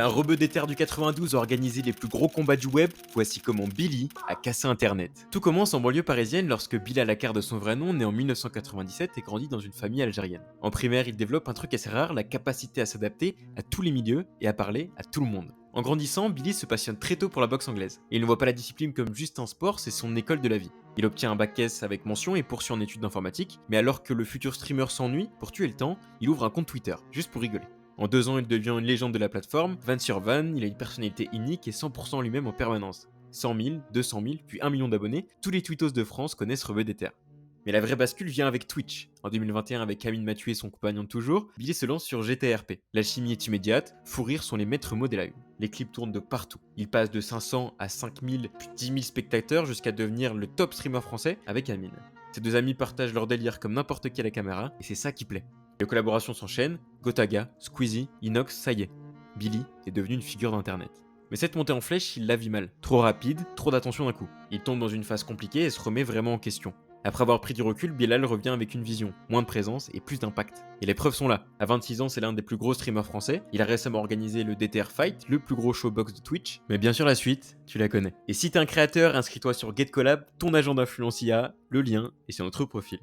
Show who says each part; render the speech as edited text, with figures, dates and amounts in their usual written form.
Speaker 1: Un rebeu d'Ether du 92 a organisé les plus gros combats du web, voici comment Billy a cassé internet. Tout commence en banlieue parisienne lorsque Bilal Akar de son vrai nom naît en 1997 et grandit dans une famille algérienne. En primaire, il développe un truc assez rare, la capacité à s'adapter à tous les milieux et à parler à tout le monde. En grandissant, Billy se passionne très tôt pour la boxe anglaise. Et il ne voit pas la discipline comme juste un sport, c'est son école de la vie. Il obtient un bac S avec mention et poursuit en études d'informatique, mais alors que le futur streamer s'ennuie, pour tuer le temps, il ouvre un compte Twitter, juste pour rigoler. En 2 ans, il devient une légende de la plateforme, van sur van, il a une personnalité unique et 100% lui-même en permanence. 100 000, 200 000, puis 1 million d'abonnés, tous les tweetos de France connaissent Rebeu d'Ether. Mais la vraie bascule vient avec Twitch. En 2021, avec Amine Mathieu et son compagnon de toujours, Billy se lance sur GTRP. L'alchimie est immédiate, fou rire sont les maîtres mots de la une. Les clips tournent de partout. Il passe de 500 à 5000 puis 10 000 spectateurs jusqu'à devenir le top streamer français avec Amine. Ces deux amis partagent leur délire comme n'importe qui à la caméra et c'est ça qui plaît. Les collaborations s'enchaînent, Gotaga, Squeezie, Inox, ça y est. Billy est devenu une figure d'internet. Mais cette montée en flèche, il la vit mal. Trop rapide, trop d'attention d'un coup. Il tombe dans une phase compliquée et se remet vraiment en question. Après avoir pris du recul, Bilal revient avec une vision, moins de présence et plus d'impact. Et les preuves sont là. À 26 ans, c'est l'un des plus gros streamers français. Il a récemment organisé le DTR Fight, le plus gros showbox de Twitch. Mais bien sûr, la suite, tu la connais. Et si t'es un créateur, inscris-toi sur GetCollab, ton agent d'influence IA, le lien est sur notre profil.